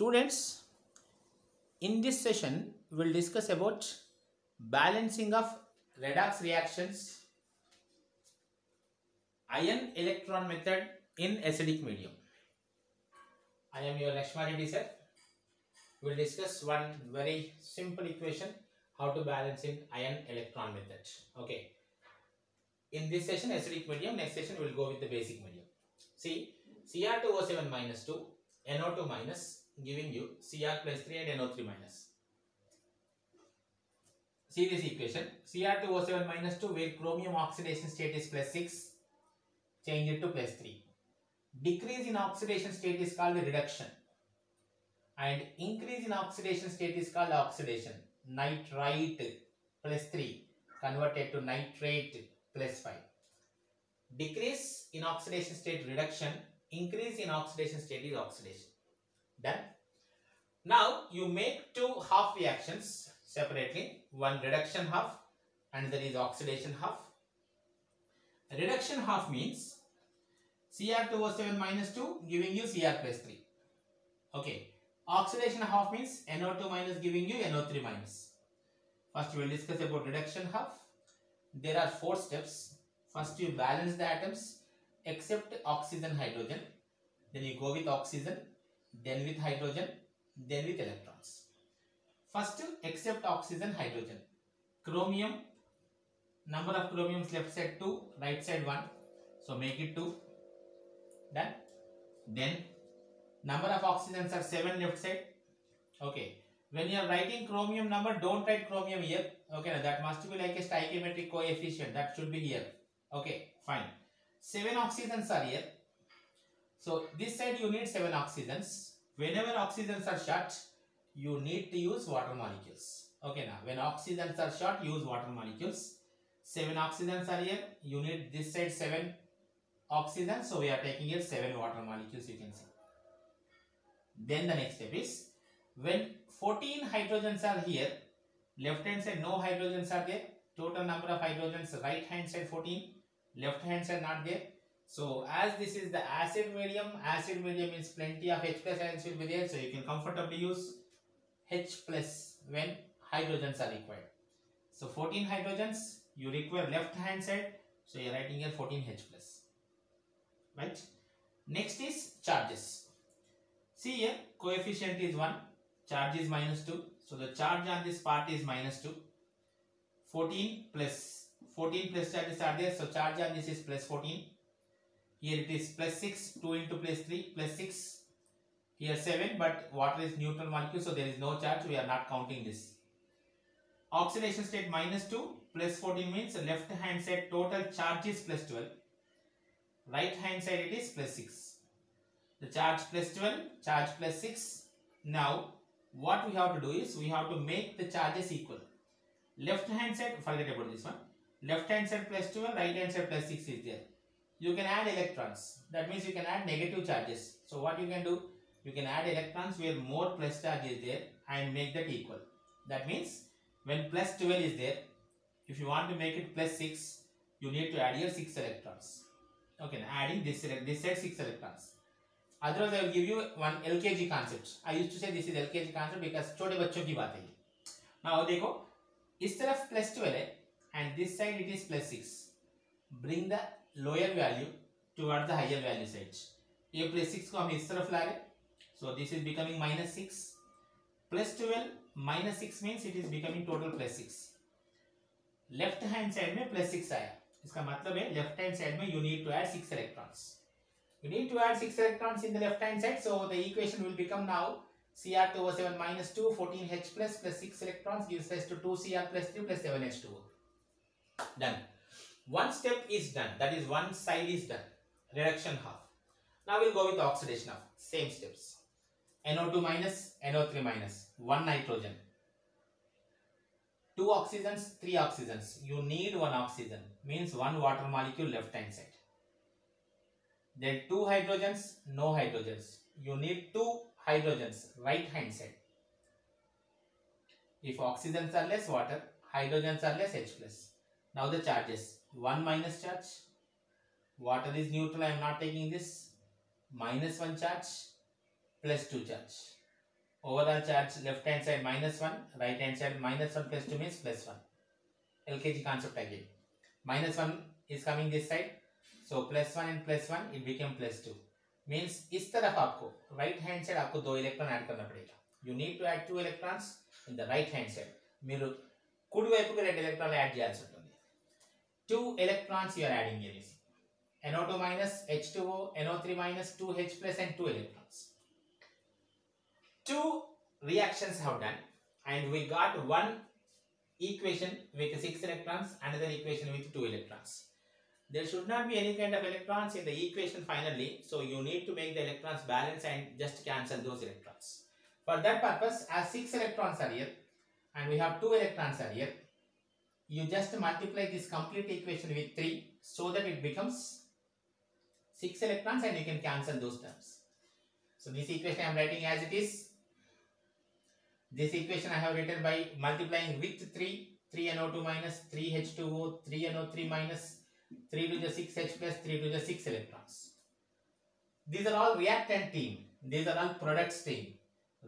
Students, in this session, we will discuss about balancing of redox reactions, ion electron method in acidic medium. I am your Lakshma Reddy sir. We will discuss one very simple equation, how to balance in ion electron method. Okay. In this session, acidic medium. Next session, we will go with the basic medium. See, Cr2O7 minus 2, NO2 minus, giving you Cr plus 3 and NO3 minus. See this equation, Cr2O7 minus 2, where chromium oxidation state is plus 6, change it to plus 3. Decrease in oxidation state is called reduction, and increase in oxidation state is called oxidation. Nitrite plus 3 converted to nitrate plus 5. Decrease in oxidation state reduction, increase in oxidation state is oxidation. Done. Now you make two half reactions separately, one reduction half and there is oxidation half. Reduction half means Cr2O7 minus 2 giving you Cr plus 3. Okay. Oxidation half means NO2 minus giving you NO3 minus. First we will discuss about reduction half. There are 4 steps. First you balance the atoms except oxygen, hydrogen. Then you go with oxygen, then with hydrogen, then with electrons. First except oxygen, hydrogen. Chromium, number of chromiums left side 2, right side 1. So make it 2. Done. Then number of oxygens are 7 left side. Okay. When you are writing chromium number, don't write chromium here. Okay, that must be like a stoichiometric coefficient. That should be here. Okay, fine. 7 oxygens are here. So this side you need 7 oxygens. Whenever oxygens are short, you need to use water molecules. Okay, now when oxygens are short, use water molecules. 7 oxygens are here. You need this side 7 oxygens. So we are taking here 7 water molecules, you can see. Then the next step is, when 14 hydrogens are here, left hand side no hydrogens are there. Total number of hydrogens, right hand side 14, left hand side not there. So as this is the acid medium means plenty of H plus ions will be there. So you can comfortably use H plus when hydrogens are required. So 14 hydrogens you require left hand side. So you are writing here 14 H plus. Right. Next is charges. See here, coefficient is 1, charge is minus 2. So the charge on this part is minus 2. 14 plus charges are there. So charge on this is plus 14. Here it is plus 6, 2 into plus 3, plus 6. Here 7, but water is neutral molecule, so there is no charge. We are not counting this. Oxidation state minus 2, plus 14 means left hand side total charge is plus 12. Right hand side it is plus 6. The charge plus 12, charge plus 6. Now, what we have to do is, we have to make the charges equal. Left hand side, forget about this one. Left hand side plus 12, right hand side plus 6 is there. You can add electrons. That means you can add negative charges. So what you can do? You can add electrons where more plus charge is there and make that equal. That means when plus 12 is there, if you want to make it plus 6, you need to add here 6 electrons. Okay, now adding this side 6 electrons. Otherwise, I will give you one LKG concept. I used to say this is LKG concept because छोटे बच्चों की बात है. Now देखो, इस तरफ plus 12 है and this side it is plus 6. Bring the lower value towards the higher value side. ये plus 6 को हम इस तरफ ला रहे. So this is becoming minus 6. Plus 12 minus 6 means it is becoming total plus 6. Left hand side में plus 6 आया. इसका मतलब है left hand side में you need to add 6 electrons. You need to add 6 electrons in the left hand side. So the equation will become now Cr2O7 minus 2, 14H plus 6 electrons gives rise to 2Cr plus 3 plus 7H2O. Done. One step is done. That is one side is done. Reduction half. Now we'll go with oxidation half. Same steps. NO2 minus, NO3 minus. 1 nitrogen. 2 oxygens, 3 oxygens. You need 1 oxygen. Means 1 water molecule left hand side. Then 2 hydrogens, no hydrogens. You need 2 hydrogens, right hand side. If oxygens are less, water, hydrogens are less, H plus. Now the charges. 1 minus charge. Water is neutral, I am not taking this. -1 charge, +2 charge. Overall charge left hand side -1, right hand side -1 plus 2 means +1. LKG concept again. -1 is coming this side, so +1 and +1 it became +2. Means इस तरफ आपको right hand side आपको 2 electron add करना पड़ेगा. You need to add 2 electrons in the right hand side. మీరు కుడి వైపుకి 2 ఎలక్ట్రాన్లు యాడ్ చేయాల్సి ఉంటుంది. 2 electrons you are adding here is NO2 minus, H2O, NO3 minus, 2H plus and 2 electrons. 2 reactions have done and we got one equation with 6 electrons, another equation with 2 electrons. There should not be any kind of electrons in the equation finally, so you need to make the electrons balance and just cancel those electrons. For that purpose, as 6 electrons are here and we have 2 electrons are here, you just multiply this complete equation with 3 so that it becomes 6 electrons and you can cancel those terms. So this equation I am writing as it is. This equation I have written by multiplying with 3NO2 minus, 3H2O, 3NO3 minus, 3 to the 6H plus, 3 to the 6 electrons. These are all reactant team. These are all products team.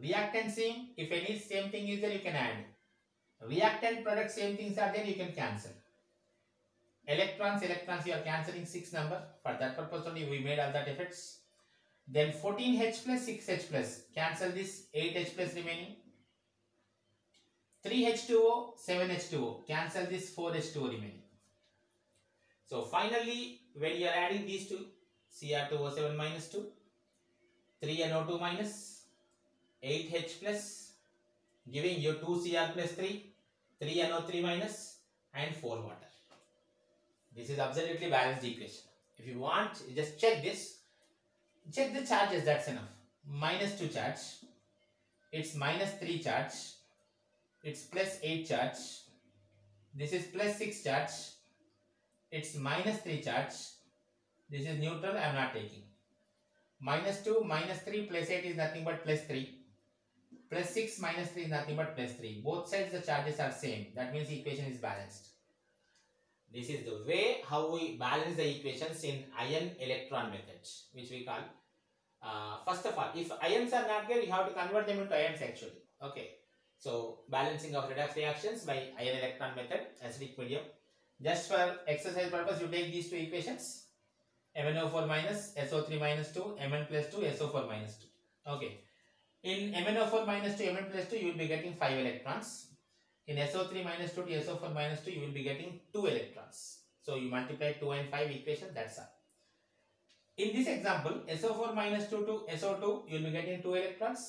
Reactant team, if any same thing is there, you can add. Reactant product, same things are there, you can cancel. Electrons, you are cancelling 6 number. For that purpose only we made all that effects. Then 14H plus, 6H plus. Cancel this, 8H plus remaining. 3H2O, 7H2O. Cancel this, 4H2O remaining. So finally, when you are adding these two, Cr2O7 minus 2, 3NO2 minus, 8H plus, giving you 2Cr plus 3, 3NO3 minus and 4 water. This is absolutely balanced equation. If you want, just check this. Check the charges, that's enough. -2 charge, it's -3 charge, it's +8 charge, this is +6 charge, it's -3 charge, this is neutral, I am not taking. -2, -3, +8 is nothing but +3. +6 -3 is nothing but +3. Both sides the charges are same. That means the equation is balanced. This is the way how we balance the equations in ion electron methods, which we call. First of all, if ions are not there, you have to convert them into ions actually. Okay. So balancing of redox reactions by ion electron method, acidic medium. Just for exercise purpose, you take these two equations. MnO4 minus, SO3 minus 2, Mn plus 2, SO4 minus 2. Okay. In MnO4 minus 2, Mn plus 2, you will be getting 5 electrons. In SO3 minus 2 to SO4 minus 2, you will be getting 2 electrons. So you multiply 2 and 5 equations, that's all. In this example, SO4 minus 2 to SO2, you will be getting 2 electrons.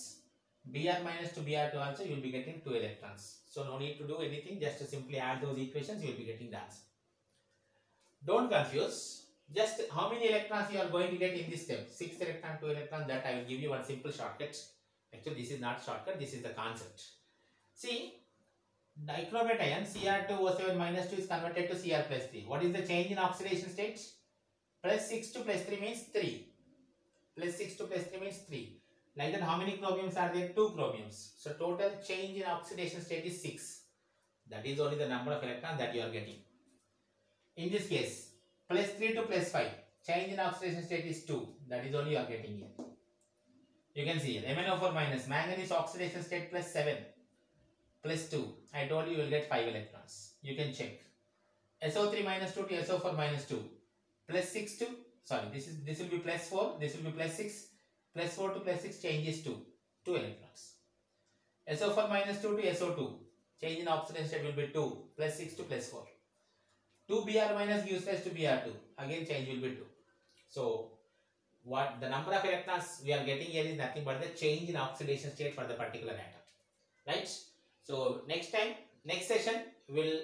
Br minus to Br2 also, you will be getting 2 electrons. So no need to do anything, just to simply add those equations, you will be getting the answer. Don't confuse. Just how many electrons you are going to get in this step? 6 electron, 2 electron, that I will give you one simple shortcut. Actually, this is not shortcut, this is the concept. See, dichromate ion Cr2O7 minus 2 is converted to Cr plus 3. What is the change in oxidation state? +6 to +3 means 3. +6 to +3 means 3. Like that, how many chromiums are there? 2 chromiums. So total change in oxidation state is 6. That is only the number of electrons that you are getting. In this case, +3 to +5, change in oxidation state is 2. That is only you are getting here. You can see here, MnO4 minus, manganese oxidation state +7, +2. I told you will get 5 electrons. You can check. SO3 minus 2 to SO4 minus 2, +6 to, sorry, this will be +4, this will be +6, +4 to +6 change is 2 electrons. SO4 minus 2 to SO2, change in oxidation state will be 2, +6 to +4. 2 Br minus gives rise to Br2, again change will be 2. So what the number of electrons we are getting here is nothing but the change in oxidation state for the particular atom, right? So next time, next session, we'll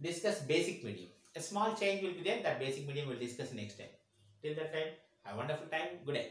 discuss basic medium. A small change will be there, that basic medium we'll discuss next time. Till that time, have a wonderful time. Good day.